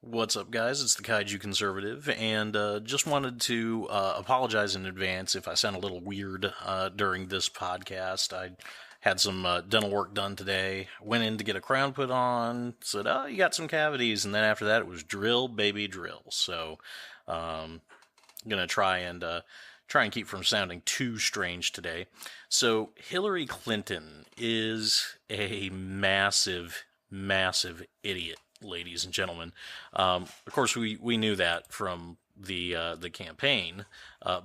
What's up, guys? It's the Kaiju Conservative, and just wanted to apologize in advance if I sound a little weird during this podcast. I had some dental work done today, went in to get a crown put on, said, oh, you got some cavities, and then after that it was drill, baby, drill. So I'm going to try and keep from sounding too strange today. So Hillary Clinton is a massive, massive idiot, ladies and gentlemen. Of course, we knew that from the campaign,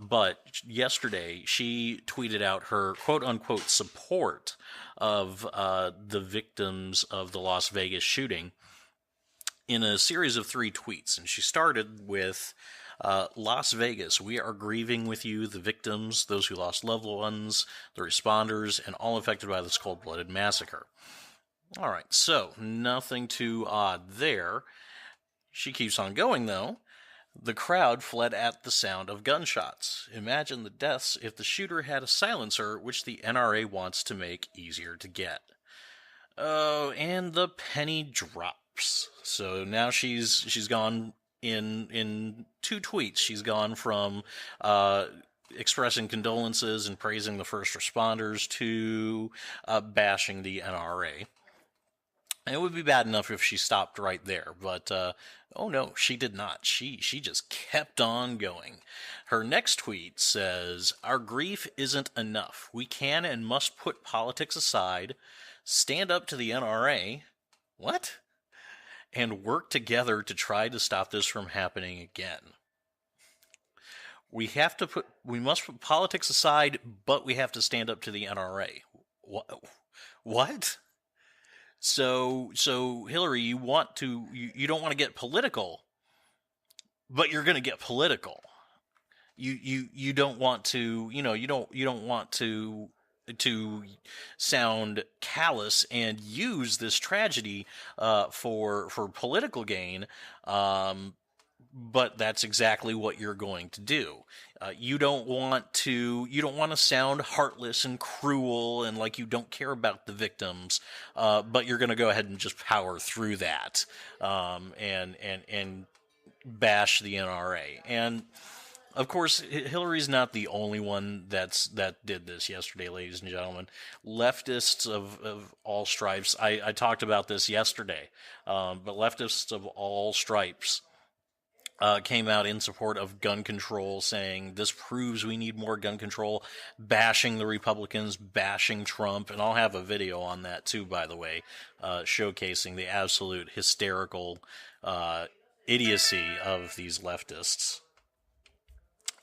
but yesterday she tweeted out her quote unquote support of the victims of the Las Vegas shooting in a series of 3 tweets, and she started with. Las Vegas, we are grieving with you, the victims, those who lost loved ones, the responders, and all affected by this cold-blooded massacre. All right, so nothing too odd there. She keeps on going, though. The crowd fled at the sound of gunshots. Imagine the deaths if the shooter had a silencer, which the NRA wants to make easier to get. Oh, and the penny drops. So now she's gone in 2 tweets. She's gone from expressing condolences and praising the first responders to bashing the NRA. And it would be bad enough if she stopped right there, but oh no, she did not. She just kept on going. Her next tweet says, "Our grief isn't enough. We can and must put politics aside, stand up to the NRA." What? "And work together to try to stop this from happening again. We must put politics aside, but we have to stand up to the NRA." What? So Hillary, you don't want to get political, but you're going to get political. You don't want to, you don't want to sound callous and use this tragedy for political gain, but that's exactly what you're going to do. You don't want to sound heartless and cruel and like you don't care about the victims, but you're going to go ahead and just power through that and bash the NRA. And of course, Hillary's not the only one that did this yesterday, ladies and gentlemen. Leftists of all stripes, I talked about this yesterday, but leftists of all stripes came out in support of gun control, saying this proves we need more gun control, bashing the Republicans, bashing Trump, and I'll have a video on that too, by the way, showcasing the absolute hysterical idiocy of these leftists.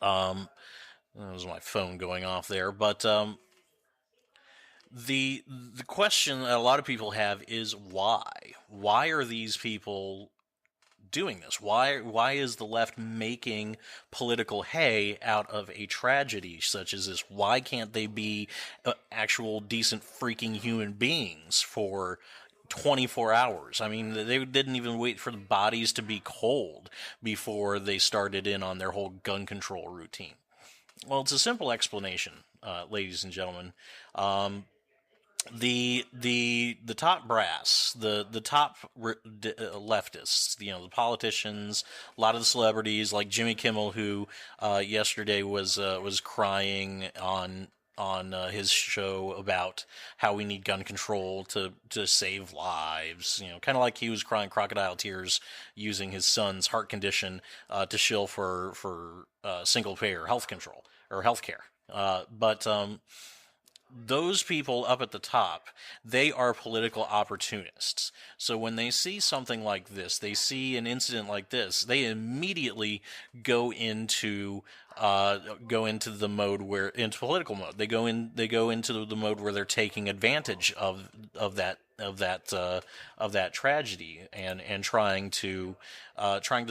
That was my phone going off there, but the question that a lot of people have is why? Why are these people doing this? Why is the left making political hay out of a tragedy such as this? Why can't they be actual decent freaking human beings for 24 hours? I mean, they didn't even wait for the bodies to be cold before they started in on their whole gun control routine. Well, it's a simple explanation, ladies and gentlemen. The top brass, the top leftists, the politicians, a lot of the celebrities like Jimmy Kimmel, who yesterday was crying on his show about how we need gun control to save lives, kind of like he was crying crocodile tears using his son's heart condition to shill for single payer health control or health care. But those people up at the top, they are political opportunists. So when they see something like this, they see an incident like this, they immediately go into the mode into political mode. They go into the mode where they're taking advantage of that tragedy and trying to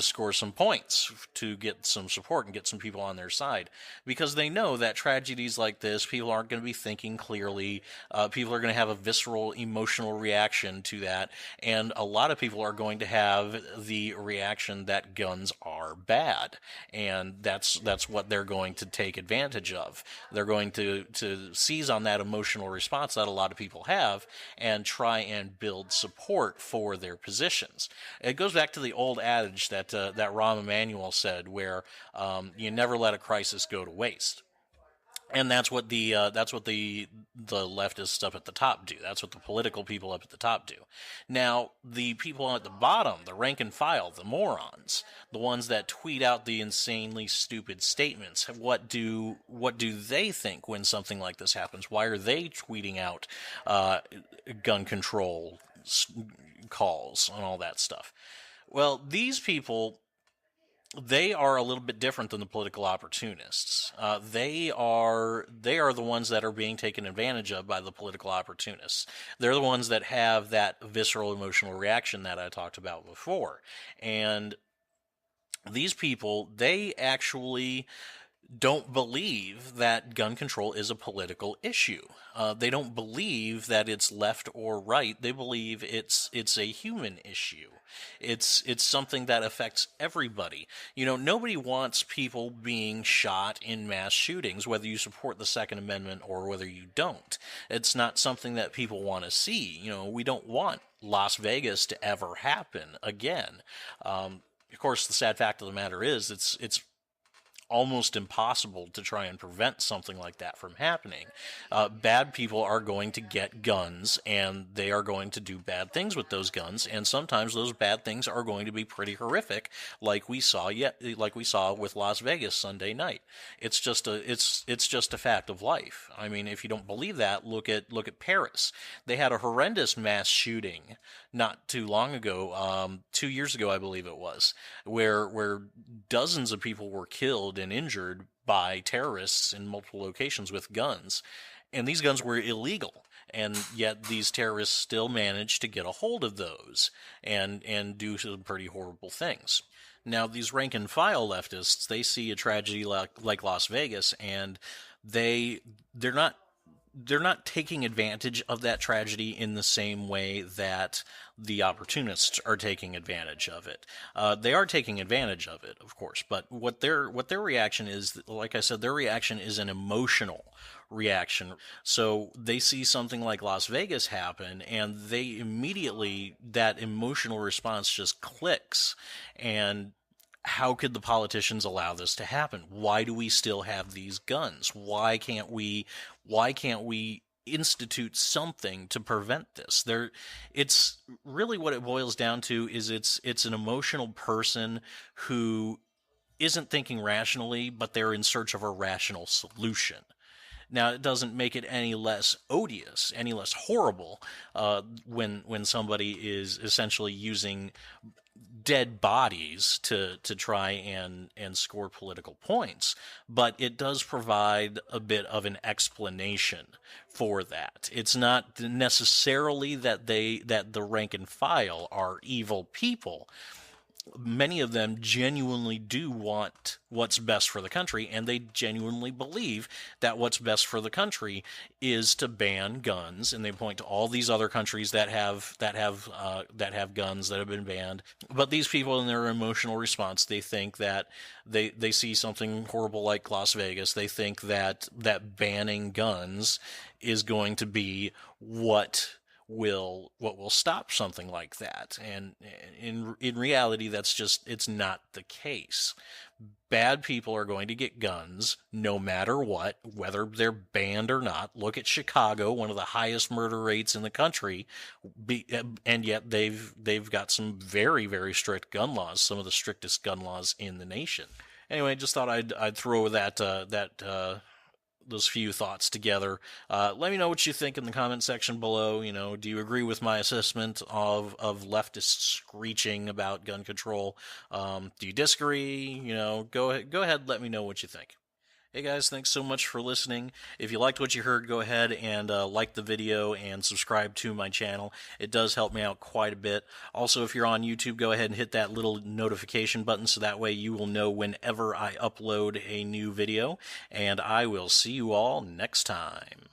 score some points to get some support and get some people on their side, because they know that tragedies like this, people aren't going to be thinking clearly. People are going to have a visceral emotional reaction to that, and a lot of people are going to have the reaction that guns are bad, and that's what they're going to take advantage of. They're going to seize on that emotional response that a lot of people have and try and build support for their positions. It goes back to the old adage adage that that Rahm Emanuel said, where you never let a crisis go to waste. And that's what the leftists up at the top do. That's what the political people up at the top do. Now, the people at the bottom, the rank and file, the morons, the ones that tweet out the insanely stupid statements, what do they think when something like this happens? Why are they tweeting out gun control calls and all that stuff? Well, these people, they are a little bit different than the political opportunists. They are the ones that are being taken advantage of by the political opportunists. They're the ones that have that visceral emotional reaction that I talked about before. And these people, they actually don't believe that gun control is a political issue. They don't believe that it's left or right. They believe it's a human issue. It's something that affects everybody. You know, nobody wants people being shot in mass shootings, whether you support the Second Amendment or whether you don't. It's not something that people want to see. You know, we don't want Las Vegas to ever happen again. Of course, the sad fact of the matter is it's almost impossible to try and prevent something like that from happening. Bad people are going to get guns, and they are going to do bad things with those guns, and sometimes those bad things are going to be pretty horrific, like we saw with Las Vegas Sunday night. It's just a fact of life. I mean, if you don't believe that, look at Paris. They had a horrendous mass shooting not too long ago, 2 years ago, I believe it was, where dozens of people were killed and injured by terrorists in multiple locations with guns. And these guns were illegal. And yet these terrorists still managed to get a hold of those and do some pretty horrible things. Now, these rank and file leftists, they see a tragedy like Las Vegas, and they're not taking advantage of that tragedy in the same way that the opportunists are taking advantage of it. They are taking advantage of it, of course, but what their reaction is, like I said, their reaction is an emotional reaction. So they see something like Las Vegas happen, and they immediately, that emotional response just clicks, and how could the politicians allow this to happen? Why do we still have these guns? Why can't we institute something to prevent this? It's really what it boils down to is it's an emotional person who isn't thinking rationally, but they're in search of a rational solution. Now, it doesn't make it any less odious, any less horrible, when somebody is essentially using dead bodies to try and score political points, but it does provide a bit of an explanation for that. It's not necessarily that the rank and file are evil people. Many of them genuinely do want what's best for the country, and they genuinely believe that what's best for the country is to ban guns. And they point to all these other countries that have guns that have been banned. But these people, in their emotional response, they think that they see something horrible like Las Vegas. They think that banning guns is going to be what will stop something like that. And in reality, it's not the case. Bad people are going to get guns no matter what, whether they're banned or not. Look at Chicago, one of the highest murder rates in the country, and yet they've got some very, very strict gun laws, some of the strictest gun laws in the nation. Anyway, just thought I'd throw those few thoughts together. Let me know what you think in the comment section below. You know, do you agree with my assessment of leftists screeching about gun control? Do you disagree? You know, go ahead, let me know what you think. Hey guys, thanks so much for listening. If you liked what you heard, go ahead and like the video and subscribe to my channel. It does help me out quite a bit. Also, if you're on YouTube, go ahead and hit that little notification button so that way you will know whenever I upload a new video. And I will see you all next time.